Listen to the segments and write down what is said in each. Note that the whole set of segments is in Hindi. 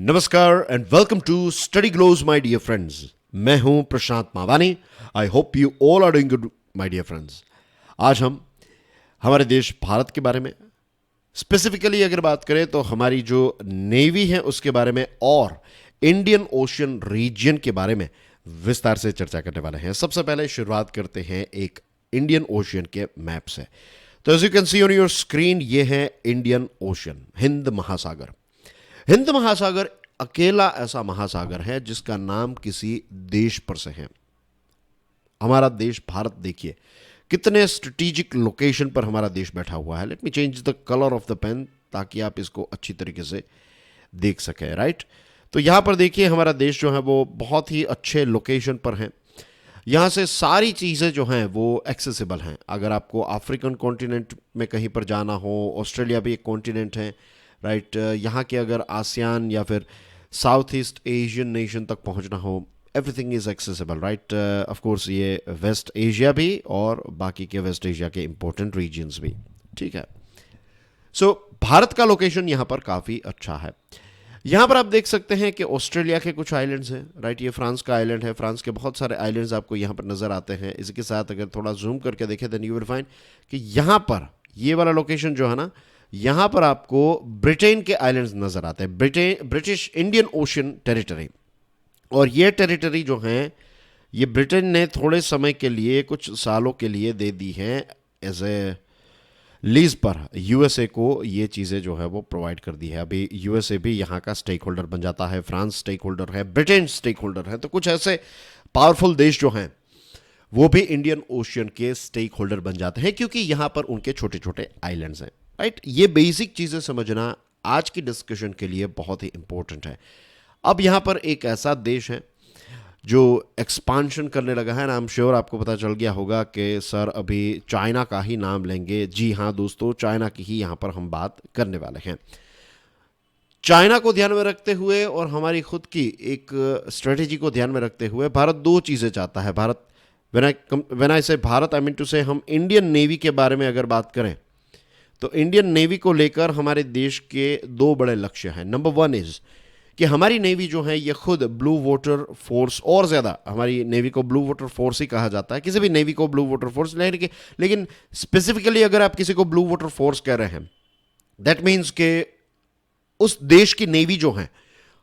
नमस्कार and welcome to study glows my dear friends. मैं हूं Prashant Mavani. I hope you all are doing good my dear friends. आज हम हमारे देश भारत के बारे में स्पेसिफिकली अगर बात करें तो हमारी जो नेवी है उसके बारे में और इंडियन ओशियन रीजन के बारे में विस्तार से चर्चा करने वाले हैं। सबसे पहले शुरुआत करते हैं एक इंडियन ओशियन के मैप से। तो as you can see on your screen, ये है इंडियन ओशियन, हिंद महासागर। हिंद महासागर अकेला ऐसा महासागर है जिसका नाम किसी देश पर से है। हमारा देश भारत देखिए कितने स्ट्रेटेजिक लोकेशन पर हमारा देश बैठा हुआ है। Let me change the colour of the pen ताकि आप इसको अच्छी तरीके से देख सकें। राइट, तो यहां पर देखिए हमारा देश जो है वो बहुत ही अच्छे लोकेशन पर है। यहाँ से सारी चीज़ें जो हैं वो एक्सेसिबल हैं। अगर आपको अफ्रीकन कॉन्टिनेंट में कहीं पर जाना हो, ऑस्ट्रेलिया भी एक कॉन्टिनेंट है। राइट, यहाँ के अगर आसियान या फिर साउथ ईस्ट एशियन नेशन तक पहुँचना हो, everything is accessible. Right, of course ये वेस्ट एशिया भी और बाकी के वेस्ट एशिया के इंपॉर्टेंट रीजन्स भी। ठीक है, सो भारत का लोकेशन यहाँ पर काफ़ी अच्छा है। यहाँ पर आप देख सकते हैं कि ऑस्ट्रेलिया के कुछ आइलैंड्स हैं। राइट, ये फ्रांस का आइलैंड है। फ्रांस के बहुत सारे आइलैंड्स आपको यहाँ पर नज़र आते हैं। इसके साथ अगर थोड़ा जूम करके देखें देन यू विल फाइंड कि यहाँ पर ये वाला लोकेशन जो है ना, यहाँ पर आपको ब्रिटेन के आइलैंड्स नज़र आते हैं, ब्रिटिश इंडियन ओशियन टेरिटरी। और ये टेरिटरी जो हैं ये ब्रिटेन ने थोड़े समय के लिए, कुछ सालों के लिए दे दी हैं एज ए लीज पर। यूएसए को ये चीज़ें जो है वो प्रोवाइड कर दी है। अभी यूएसए भी यहाँ का स्टेक होल्डर बन जाता है, फ्रांस स्टेक होल्डर है, ब्रिटेन स्टेक होल्डर है। तो कुछ ऐसे पावरफुल देश जो हैं वो भी इंडियन ओशियन के स्टेक होल्डर बन जाते हैं क्योंकि यहाँ पर उनके छोटे छोटे आइलैंड्स हैं। राइट, ये बेसिक चीज़ें समझना आज की डिस्कशन के लिए बहुत ही इंपॉर्टेंट है। अब यहाँ पर एक ऐसा देश है जो एक्सपांशन करने लगा है ना। आई एम श्योर आपको पता चल गया होगा कि सर अभी चाइना का ही नाम लेंगे। जी हाँ दोस्तों, चाइना की ही यहाँ पर हम बात करने वाले हैं। चाइना को ध्यान में रखते हुए और हमारी खुद की एक स्ट्रेटेजी को ध्यान में रखते हुए भारत दो चीज़ें चाहता है। भारत, व्हेन आई से भारत, आई मीन टू से हम इंडियन नेवी के बारे में अगर बात करें तो इंडियन नेवी को लेकर हमारे देश के दो बड़े लक्ष्य हैं। नंबर वन इज़ कि हमारी नेवी जो है ये खुद ब्लू वाटर फोर्स, और ज़्यादा हमारी नेवी को ब्लू वाटर फोर्स ही कहा जाता है। किसी भी नेवी को ब्लू वाटर फोर्स, लेकिन स्पेसिफिकली अगर आप किसी को ब्लू वाटर फोर्स कह रहे हैं दैट मीन्स के उस देश की नेवी जो है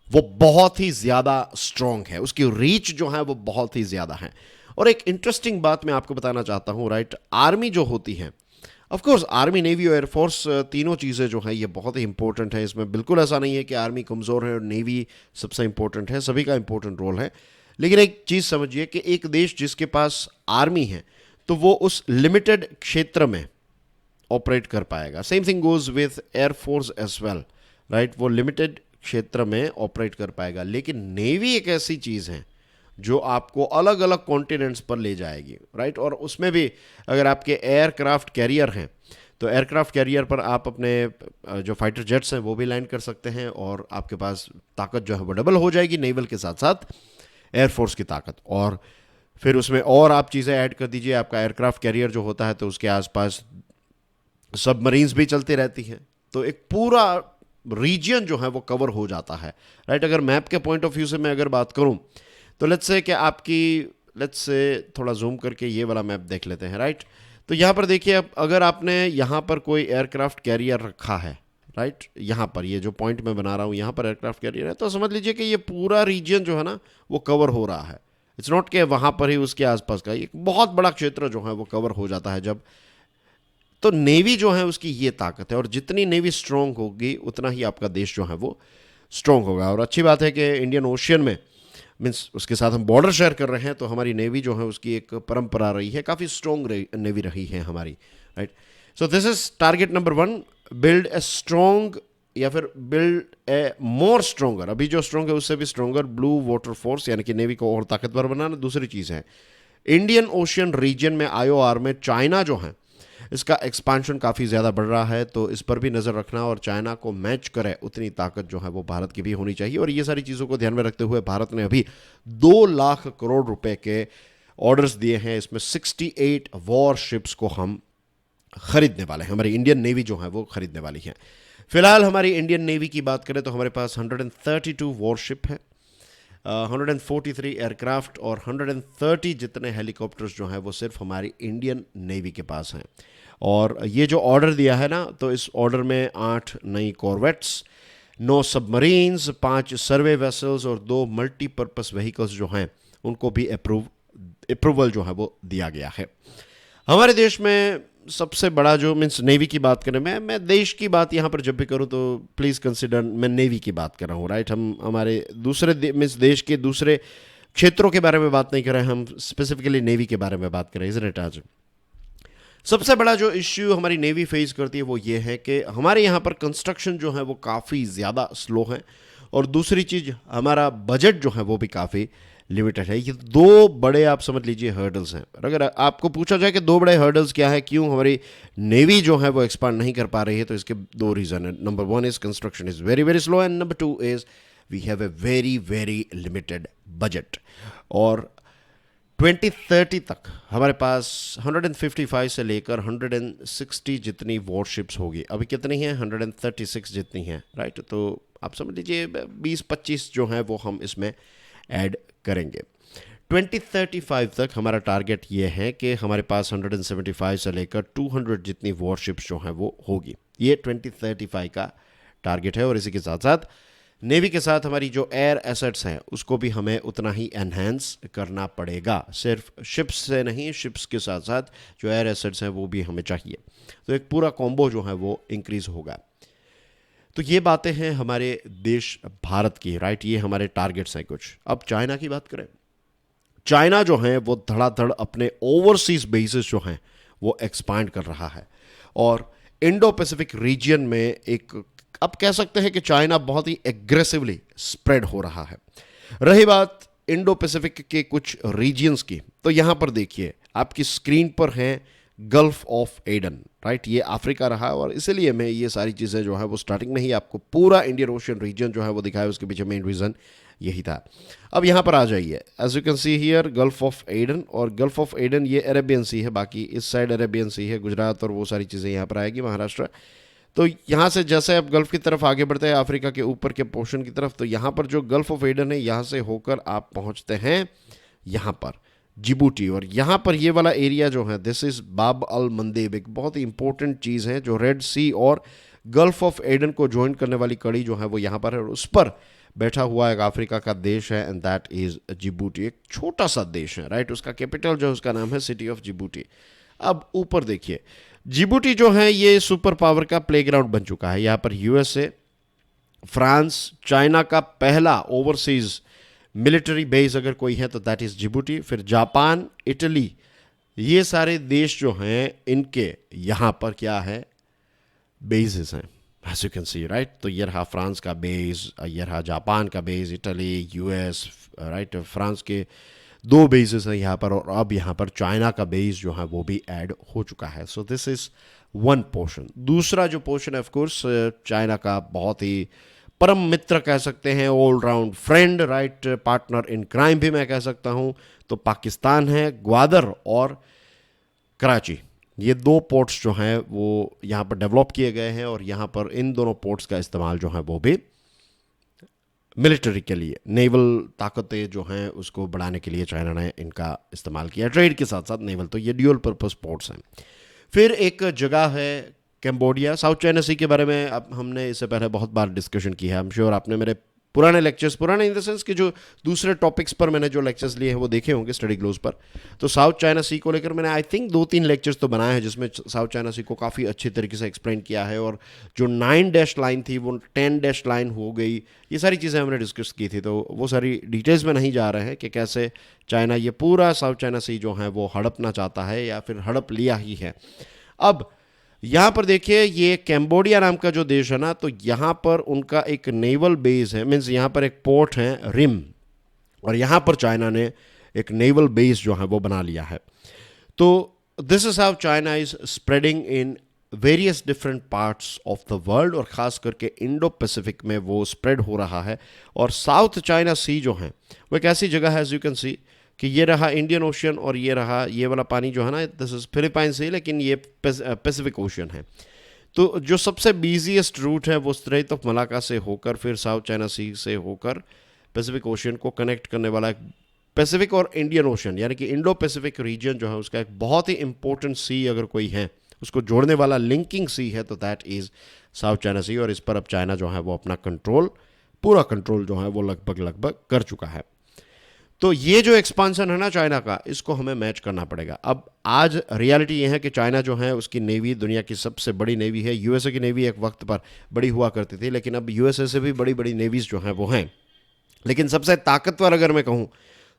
वो बहुत ही ज़्यादा स्ट्रांग है, उसकी रीच जो है वो बहुत ही ज़्यादा है। और एक इंटरेस्टिंग बात मैं आपको बताना चाहता हूँ। राइट, आर्मी जो होती है, ऑफ कोर्स आर्मी, नेवी और एयरफोर्स, तीनों चीज़ें जो हैं ये बहुत ही इंपॉर्टेंट है। इसमें बिल्कुल ऐसा नहीं है कि आर्मी कमज़ोर है और नेवी सबसे इंपॉर्टेंट है। सभी का इंपॉर्टेंट रोल है। लेकिन एक चीज़ समझिए कि एक देश जिसके पास आर्मी है तो वो उस लिमिटेड क्षेत्र में ऑपरेट कर पाएगा। Same thing goes with air force as well. Right, वो लिमिटेड क्षेत्र में ऑपरेट कर पाएगा। लेकिन नेवी एक ऐसी चीज़ है जो आपको अलग अलग कॉन्टिनेंट्स पर ले जाएगी। राइट, और उसमें भी अगर आपके एयरक्राफ्ट कैरियर हैं तो एयरक्राफ्ट कैरियर पर आप अपने जो फाइटर जेट्स हैं वो भी लैंड कर सकते हैं और आपके पास ताकत जो है वो डबल हो जाएगी, नेवल के साथ साथ एयरफोर्स की ताकत। और फिर उसमें और आप चीज़ें ऐड कर दीजिए। आपका एयरक्राफ्ट कैरियर जो होता है तो उसके आसपास सबमरीन्स भी चलती रहती हैं, तो एक पूरा रीजन जो है वो कवर हो जाता है। राइट, अगर मैप के पॉइंट ऑफ व्यू से मैं अगर बात करूँ तो लेट्स से कि लेट्स से थोड़ा जूम करके ये वाला मैप देख लेते हैं। राइट, तो यहाँ पर देखिए अगर आपने यहाँ पर कोई एयरक्राफ्ट कैरियर रखा है, राइट, यहाँ पर ये जो पॉइंट मैं बना रहा हूँ यहाँ पर एयरक्राफ्ट कैरियर है, तो समझ लीजिए कि ये पूरा रीजन जो है ना वो कवर हो रहा है। इट्स नॉट कि वहाँ पर ही उसके आसपास का एक बहुत बड़ा क्षेत्र जो है वो कवर हो जाता है जब। तो नेवी जो है उसकी ये ताकत है और जितनी नेवी स्ट्रांग होगी उतना ही आपका देश जो है वो स्ट्रांग होगा। और अच्छी बात है कि इंडियन ओशियन में मीन्स उसके साथ हम बॉर्डर शेयर कर रहे हैं तो हमारी नेवी जो है उसकी एक परंपरा रही है, काफ़ी स्ट्रॉन्ग नेवी रही है हमारी। Right, so this is target number one, build a strong या फिर बिल्ड ए मोर स्ट्रोंगर, अभी जो स्ट्रॉन्ग है उससे भी स्ट्रॉन्गर ब्लू वाटर फोर्स, यानी कि नेवी को और ताकतवर बनाना। दूसरी चीज़ है इंडियन ओशियन रीजन में आईओआर में चाइना जो है इसका एक्सपांशन काफ़ी ज़्यादा बढ़ रहा है, तो इस पर भी नज़र रखना और चाइना को मैच करे उतनी ताकत जो है वो भारत की भी होनी चाहिए। और ये सारी चीज़ों को ध्यान में रखते हुए भारत ने अभी 2 लाख करोड़ रुपए के ऑर्डर्स दिए हैं। इसमें 68 वॉर शिप्स को हम खरीदने वाले हैं, हमारी इंडियन नेवी जो है वो खरीदने वाली है। फिलहाल हमारी इंडियन नेवी की बात करें तो हमारे पास 132 वॉरशिप है, 143 एयरक्राफ्ट और 130 जितने हेलीकॉप्टर्स जो हैं वो सिर्फ हमारी इंडियन नेवी के पास हैं। और ये जो ऑर्डर दिया है ना, तो इस ऑर्डर में 8 नई कॉर्वेट्स, 9 सबमरीन्स, 5 सर्वे वेसल्स और 2 मल्टीपर्पस व्हीकल्स जो हैं उनको भी अप्रूवल जो है वो दिया गया है। हमारे देश में सबसे बड़ा जो मीन्स नेवी की बात करें, मैं देश की बात यहाँ पर जब भी करूँ तो प्लीज़ कंसिडर मैं नेवी की बात कर रहा हूँ, राइट। हम हमारे दूसरे मीन्स देश के दूसरे क्षेत्रों के बारे में बात नहीं कर रहे हैं, हम स्पेसिफिकली नेवी के बारे में बात कर रहे हैं, इज़न्ट इट। आज सबसे बड़ा जो इश्यू हमारी नेवी फेस करती है वो ये है कि हमारे यहाँ पर कंस्ट्रक्शन जो है वो काफ़ी ज़्यादा स्लो है, और दूसरी चीज़ हमारा बजट जो है वो भी काफ़ी लिमिटेड है। ये दो बड़े आप समझ लीजिए हर्डल्स हैं। अगर आपको पूछा जाए कि दो बड़े हर्डल्स क्या है, क्यों हमारी नेवी जो है वो एक्सपांड नहीं कर पा रही है, तो इसके दो रीज़न है। Number one is construction is very very slow, and number two is we have a very very limited budget. और 2030 तक हमारे पास 155 से लेकर 160 जितनी वॉरशिप्स होगी। अभी कितनी हैं? 136 जितनी हैं, राइट। तो आप समझ लीजिए 20-25 जो हैं वो हम इसमें ऐड करेंगे। 2035 तक हमारा टारगेट ये है कि हमारे पास 175 से लेकर 200 जितनी वॉरशिप्स जो हैं वो होगी। ये 2035 का टारगेट है। और इसी के साथ साथ नेवी के साथ हमारी जो एयर एसेट्स हैं उसको भी हमें उतना ही एनहेंस करना पड़ेगा। सिर्फ शिप्स से नहीं, शिप्स के साथ साथ जो एयर एसेट्स हैं वो भी हमें चाहिए। तो एक पूरा कॉम्बो जो है वो इंक्रीज होगा। तो ये बातें हैं हमारे देश भारत की, राइट। ये हमारे टारगेट्स हैं कुछ। अब चाइना की बात करें, चाइना जो है वो धड़ाधड़ अपने ओवरसीज बेसिस जो हैं वो एक्सपांड कर रहा है, और इंडो पैसिफिक रीजन में एक अब कह सकते हैं कि चाइना बहुत ही एग्रेसिवली स्प्रेड हो रहा है। रही बात इंडो पैसिफिक के कुछ रीजियंस की, तो यहां पर देखिए आपकी स्क्रीन पर हैं गल्फ ऑफ एडन, राइट। ये अफ्रीका रहा, और इसीलिए मैं ये सारी चीज़ें जो है वो स्टार्टिंग में ही आपको पूरा इंडियन ओशन रीजन जो है वो दिखाया। उसके पीछे मेन रीज़न यही था। अब यहाँ पर आ जाइए, as you can see here Gulf of Aden, और गल्फ ऑफ एडन ये अरेबियन सी है, बाकी इस साइड अरेबियन सी है, गुजरात और वो सारी चीज़ें यहाँ पर आएगी, महाराष्ट्र। तो यहाँ से जैसे आप गल्फ की तरफ आगे बढ़ते हैं अफ्रीका के ऊपर के पोर्शन की तरफ, तो यहाँ पर जो गल्फ ऑफ एडन है यहाँ से होकर आप पहुँचते हैं यहाँ पर जिबूटी। और यहाँ पर ये वाला एरिया जो है दिस इज़ बाब अल मंदेब, एक बहुत ही इंपॉर्टेंट चीज़ है जो रेड सी और गल्फ ऑफ एडन को ज्वाइन करने वाली कड़ी जो है वो यहाँ पर है, और उस पर बैठा हुआ एक अफ्रीका का देश है, एंड दैट इज़ जिबूटी। एक छोटा सा देश है, राइट। उसका कैपिटल जो है उसका नाम है सिटी ऑफ जिबूटी। अब ऊपर देखिए, जिबूटी जो है ये सुपर पावर का प्लेग्राउंड बन चुका है। यहाँ पर यूएसए, फ्रांस, चाइना का पहला ओवरसीज मिलिट्री बेस अगर कोई है तो दैट इज़ जिबूटी। फिर जापान, इटली, ये सारे देश जो हैं इनके यहाँ पर क्या है, बेसेस हैं, as you can see, right. तो ये रहा फ्रांस का बेस, ये रहा जापान का base, Italy, US, right. France के 2 बेसेस हैं यहाँ पर, और अब यहाँ पर चाइना का बेस जो है वो भी ऐड हो चुका है। So this is one portion. दूसरा जो पोर्शन है ऑफकोर्स चाइना का बहुत ही परम मित्र कह सकते हैं, all round friend, right, partner in crime भी मैं कह सकता हूँ, तो पाकिस्तान है। ग्वादर और कराची, ये 2 पोर्ट्स जो हैं वो यहाँ पर डेवलप किए गए हैं, और यहाँ पर इन दोनों पोर्ट्स का इस्तेमाल जो है वो भी मिलिट्री के लिए, नेवल ताकतें जो हैं उसको बढ़ाने के लिए चाइना ने इनका इस्तेमाल किया, ट्रेड के साथ साथ नेवल। तो ये ड्यूअल पर्पस पोर्ट्स हैं। फिर एक जगह है कैम्बोडिया, साउथ चाइना सी के बारे में अब हमने इससे पहले बहुत बार डिस्कशन की है। आई एम श्योर आपने मेरे पुराने लेक्चर्स, पुराने इन द सेंस कि जो दूसरे टॉपिक्स पर मैंने जो लेक्चर्स लिए हैं वो देखे होंगे स्टडी ग्लोज पर। तो साउथ चाइना सी को लेकर मैंने आई थिंक 2-3 लेक्चर्स तो बनाए हैं जिसमें साउथ चाइना सी को काफ़ी अच्छी तरीके से एक्सप्लेन किया है, और जो 9 डैश लाइन थी वो 10 डैश लाइन हो गई। ये सारी चीज़ें हमने डिस्कस की थी, तो वो सारी डिटेल्स में नहीं जा रहे हैं कि कैसे चाइना ये पूरा साउथ चाइना सी जो है वो हड़पना चाहता है या फिर हड़प लिया ही है। अब यहाँ पर देखिए, ये कैम्बोडिया नाम का जो देश है ना, तो यहाँ पर उनका एक नेवल बेस है, मीन्स यहाँ पर एक पोर्ट है रिम, और यहाँ पर चाइना ने एक नेवल बेस जो है वो बना लिया है। तो this is how China is spreading in various different parts of the world, और ख़ास करके इंडो पैसिफिक में वो स्प्रेड हो रहा है। और साउथ चाइना सी जो है वो एक ऐसी जगह है, एज यू कैन सी, कि ये रहा इंडियन ओशन, और ये रहा ये वाला पानी जो है ना, दिस इज फिलीपाइन सी, लेकिन ये पैसिफिक ओशन है। तो जो सबसे बिजीएस्ट रूट है वो स्ट्रेट ऑफ मलाका से होकर फिर साउथ चाइना सी से होकर पैसिफिक ओशियन को कनेक्ट करने वाला एक पैसिफिक और इंडियन ओशन यानी कि इंडो पैसिफिक रीजन जो है उसका एक बहुत ही इंपॉर्टेंट सी अगर कोई है, उसको जोड़ने वाला लिंकिंग सी है, तो दैट इज़ साउथ चाइना सी। और इस पर अब चाइना जो है वो अपना पूरा कंट्रोल जो है वो लगभग कर चुका है। तो ये जो एक्सपांसन है ना चाइना का, इसको हमें मैच करना पड़ेगा। अब आज रियलिटी ये है कि चाइना जो है उसकी नेवी दुनिया की सबसे बड़ी नेवी है। यूएसए की नेवी एक वक्त पर बड़ी हुआ करती थी, लेकिन अब यूएसए से भी बड़ी बड़ी नेवीज जो हैं वो हैं। लेकिन सबसे ताकतवर अगर मैं कहूँ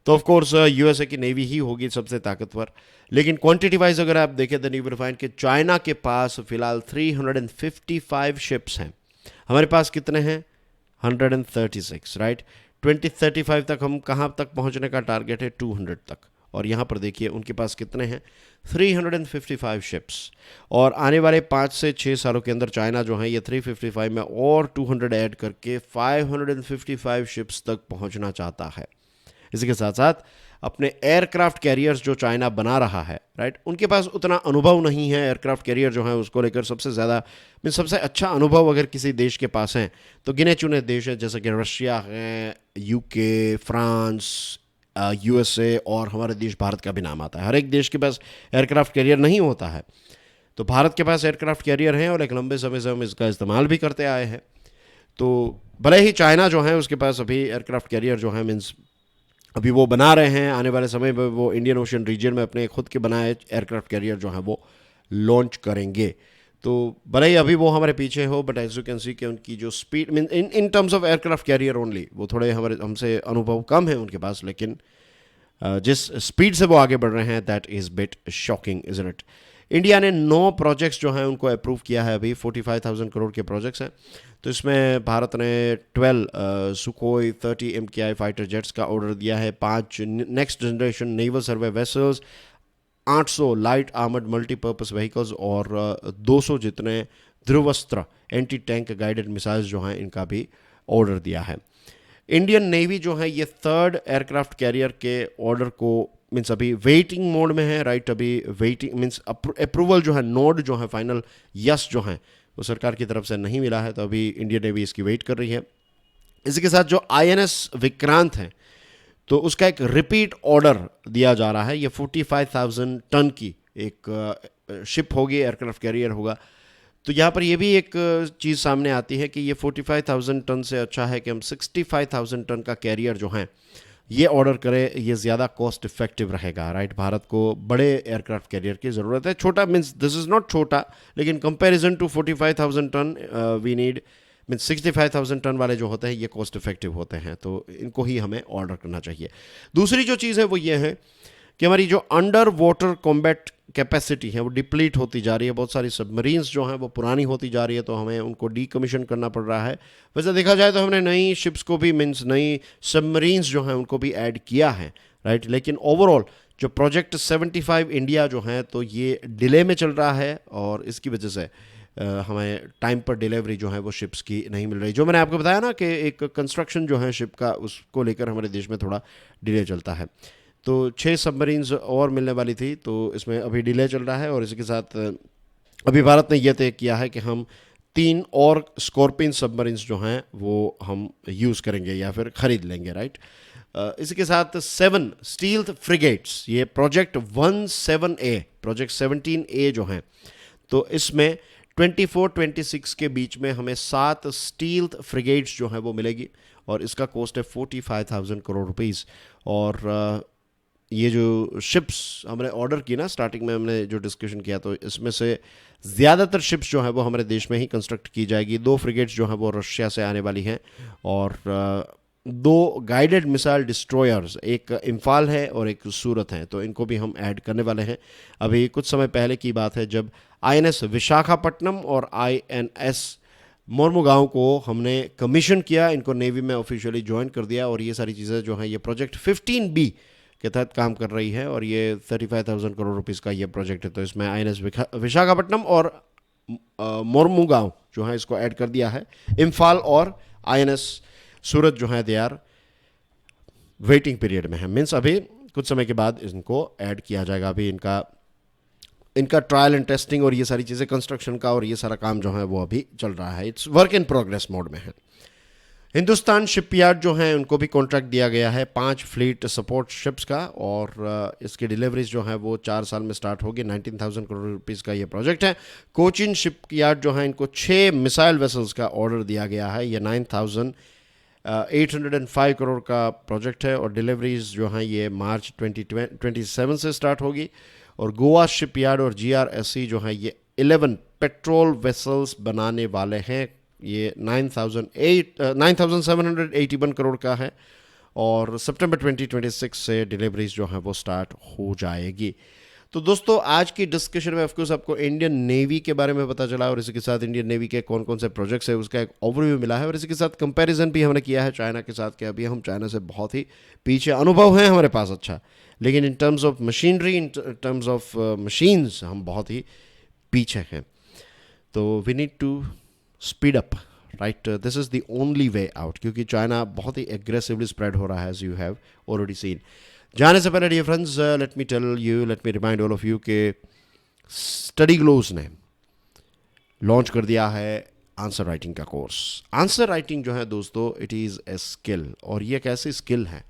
तो ऑफ कोर्स यूएसए की नेवी ही होगी सबसे ताकतवर। लेकिन क्वांटिटी वाइज अगर आप देखें तो यू विल फाइंड कि चाइना के पास फिलहाल 355 शिप्स हैं। हमारे पास कितने हैं? 136, राइट। 2035 तक हम कहाँ तक पहुँचने का टारगेट है? 200 तक। और यहाँ पर देखिए उनके पास कितने हैं? 355 शिप्स। और आने वाले 5 से 6 सालों के अंदर चाइना जो है ये 355 में और 200 ऐड करके 555 शिप्स तक पहुँचना चाहता है। इसी के साथ साथ अपने एयरक्राफ्ट कैरियर्स जो चाइना बना रहा है, राइट, उनके पास उतना अनुभव नहीं है। एयरक्राफ्ट कैरियर जो है उसको लेकर सबसे अच्छा अनुभव अगर किसी देश के पास है तो गिने चुने देश हैं, जैसे कि रशिया है, यूके, फ्रांस, यूएसए और हमारे देश भारत का भी नाम आता है। हर एक देश के पास एयरक्राफ्ट कैरियर नहीं होता है, तो भारत के पास एयरक्राफ्ट कैरियर हैं और एक लंबे समय से हम इसका इस्तेमाल भी करते आए हैं। तो भले ही चाइना जो है उसके पास अभी एयरक्राफ्ट कैरियर जो है मीन्स अभी वो बना रहे हैं, आने वाले समय में वो इंडियन ओशन रीजन में अपने खुद के बनाए एयरक्राफ्ट कैरियर जो है वो लॉन्च करेंगे। तो भले ही अभी वो हमारे पीछे हो, but as you can see कि उनकी जो speed mean in terms of aircraft carrier only वो थोड़े हमसे अनुभव कम है उनके पास, लेकिन जिस स्पीड से वो आगे बढ़ रहे हैं that is bit shocking, isn't it. India ने 9 प्रोजेक्ट्स जो हैं उनको अप्रूव किया है। अभी 45,000 करोड़ के प्रोजेक्ट्स हैं। तो इसमें भारत ने 12 सुखोई 30 MKI फाइटर जेट्स का ऑर्डर दिया है, 5 next generation naval survey vessels, 800 light armoured multipurpose vehicles और 200 जितने Dhruvastra anti tank guided missiles जो हैं इनका भी ऑर्डर दिया है। इंडियन नेवी जो है ये 3rd एयरक्राफ्ट कैरियर के ऑर्डर को मीन्स अभी वेटिंग मोड में है, राइट। अभी वेटिंग मीन्स अप्रूवल जो है, नोड जो है, फाइनल यस जो है वो सरकार की तरफ से नहीं मिला है, तो अभी इंडियन नेवी इसकी वेट कर रही है। इसी के साथ जो INS विक्रांत है तो उसका एक रिपीट ऑर्डर दिया जा रहा है। ये 45,000 टन की एक शिप होगी, एयरक्राफ्ट कैरियर होगा। तो यहाँ पर ये भी एक चीज़ सामने आती है कि ये 45,000 टन से अच्छा है कि हम 65,000 टन का कैरियर जो है ये ऑर्डर करें, ये ज़्यादा कॉस्ट इफेक्टिव रहेगा, राइट। भारत को बड़े एयरक्राफ्ट कैरियर की ज़रूरत है। छोटा मीन्स दिस इज़ नॉट छोटा, लेकिन comparison to 45,000 ton we need means 65,000 ton वाले जो होते हैं ये कॉस्ट इफेक्टिव होते हैं, तो इनको ही हमें ऑर्डर करना चाहिए। दूसरी जो चीज़ है वो ये है कि हमारी जो अंडर वाटर कॉम्बैट कैपेसिटी है वो डिप्लीट होती जा रही है। बहुत सारी सबमरीन्स जो हैं वो पुरानी होती जा रही है, तो हमें उनको डीकमीशन करना पड़ रहा है। वैसे देखा जाए तो हमने नई शिप्स को भी मीन्स नई सबमरीन्स जो हैं उनको भी ऐड किया है, राइट। लेकिन ओवरऑल जो प्रोजेक्ट 75 इंडिया जो है तो ये डिले में चल रहा है और इसकी वजह से हमें टाइम पर डिलीवरी जो है वो शिप्स की नहीं मिल रही। जो मैंने आपको बताया ना कि एक कंस्ट्रक्शन जो है शिप का उसको लेकर हमारे देश में थोड़ा डिले चलता है। तो 6 सबमरीन्स और मिलने वाली थी, तो इसमें अभी डिले चल रहा है। और इसी के साथ अभी भारत ने यह तय किया है कि हम 3 और स्कॉर्पियन सबमरीन्स जो हैं वो हम यूज़ करेंगे या फिर ख़रीद लेंगे, राइट। इसी के साथ 7 स्टील्थ फ्रिगेट्स, ये प्रोजेक्ट 17A, प्रोजेक्ट 17A जो हैं, तो इसमें 24-26 के बीच में हमें 7 स्टील्थ फ्रिगेट्स जो हैं वो मिलेगी और इसका कॉस्ट है 45,000 करोड़ रुपीज़। और ये जो शिप्स हमने ऑर्डर की ना, स्टार्टिंग में हमने जो डिस्कशन किया, तो इसमें से ज़्यादातर शिप्स जो है वो हमारे देश में ही कंस्ट्रक्ट की जाएगी। 2 फ्रिगेट्स जो हैं वो रशिया से आने वाली हैं और 2 गाइडेड मिसाइल डिस्ट्रॉयर्स, एक इम्फाल है और एक सूरत है, तो इनको भी हम ऐड करने वाले हैं। अभी कुछ समय पहले की बात है जब INS विशाखापट्टनम और INS मोरमुगांव को हमने कमीशन किया, इनको नेवी में ऑफिशियली ज्वाइन कर दिया। और ये सारी चीज़ें जो हैं ये प्रोजेक्ट 15B के तहत काम कर रही है और ये 35,000 करोड़ रुपीस का ये प्रोजेक्ट है। तो इसमें INS विशाखापट्टनम और मोरमुगांव जो है इसको ऐड कर दिया है। इम्फाल और INS सूरत जो है दे आर वेटिंग पीरियड में है, मीन्स अभी कुछ समय के बाद इनको ऐड किया जाएगा। अभी इनका इनका ट्रायल एंड टेस्टिंग और ये सारी चीज़ें, कंस्ट्रक्शन का और ये सारा काम जो है वो अभी चल रहा है, it's work in progress mode में है। हिंदुस्तान शिपयार्ड जो हैं उनको भी कॉन्ट्रैक्ट दिया गया है 5 फ्लीट सपोर्ट शिप्स का, और इसकी डिलीवरीज जो है वो 4 साल में स्टार्ट होगी। 19,000 करोड़ रुपीज़ का ये प्रोजेक्ट है। कोचिन शिपयार्ड जो है इनको 6 मिसाइल वेसल्स का ऑर्डर दिया गया है। ये 9,805 करोड़ का प्रोजेक्ट है और डिलीवरीज जो हैं ये मार्च 2027 से स्टार्ट होगी। और गोवा शिपयार्ड और GRSC जो है ये 11 पेट्रोल वेसल्स बनाने वाले हैं। ये 9,781 करोड़ का है और सितंबर 2026 से डिलीवरीज जो है वो स्टार्ट हो जाएगी। तो दोस्तों आज की डिस्कशन में ऑफकोर्स आपको इंडियन नेवी के बारे में पता चला और इसी के साथ इंडियन नेवी के कौन कौन से प्रोजेक्ट्स है उसका एक ओवरव्यू मिला है, और इसी के साथ कंपैरिजन भी हमने किया है चाइना के साथ कि अभी हम चाइना से बहुत ही पीछे, अनुभव है हमारे पास अच्छा, लेकिन in terms of machinery, in terms of machines हम बहुत ही पीछे हैं। तो we need to speed up, right, this is the only way out, क्योंकि चाइना बहुत ही एग्रेसिवली स्प्रेड हो रहा है, as you have already seen. जाने से पहले dear friends, let me remind all of you के स्टडी ग्लोज ने लॉन्च कर दिया है आंसर राइटिंग का कोर्स। आंसर राइटिंग जो है दोस्तों, इट इज़ ए स्किल, और ये एक ऐसी स्किल है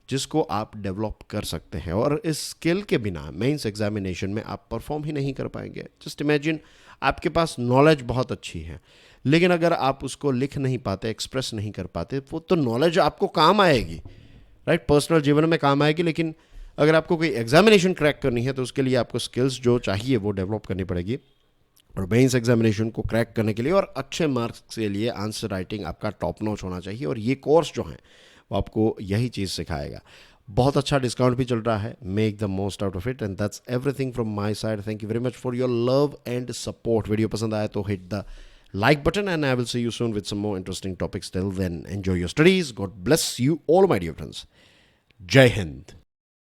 जिसको आप डेवलप कर सकते हैं, और इस स्किल के बिना मेंस एग्जामिनेशन में आप परफॉर्म ही नहीं कर पाएंगे। जस्ट इमेजिन, आपके पास नॉलेज बहुत अच्छी है, लेकिन अगर आप उसको लिख नहीं पाते, एक्सप्रेस नहीं कर पाते, वो तो नॉलेज आपको काम आएगी, राइट, पर्सनल जीवन में काम आएगी, लेकिन अगर आपको कोई एग्जामिनेशन क्रैक करनी है तो उसके लिए आपको स्किल्स जो चाहिए वो डेवलप करनी पड़ेगी। और मेंस एग्जामिनेशन को क्रैक करने के लिए और अच्छे मार्क्स के लिए आंसर राइटिंग आपका टॉप नॉच होना चाहिए, और ये कोर्स जो है वो आपको यही चीज़ सिखाएगा। बहुत अच्छा डिस्काउंट भी चल रहा है, make the most out of it, and that's everything from my side. Thank you very much for your love and support. Video पसंद आया तो hit the like button, and I will see you soon with some more interesting topics. Till then, enjoy your studies. God bless you all, my dear friends. Jai Hind.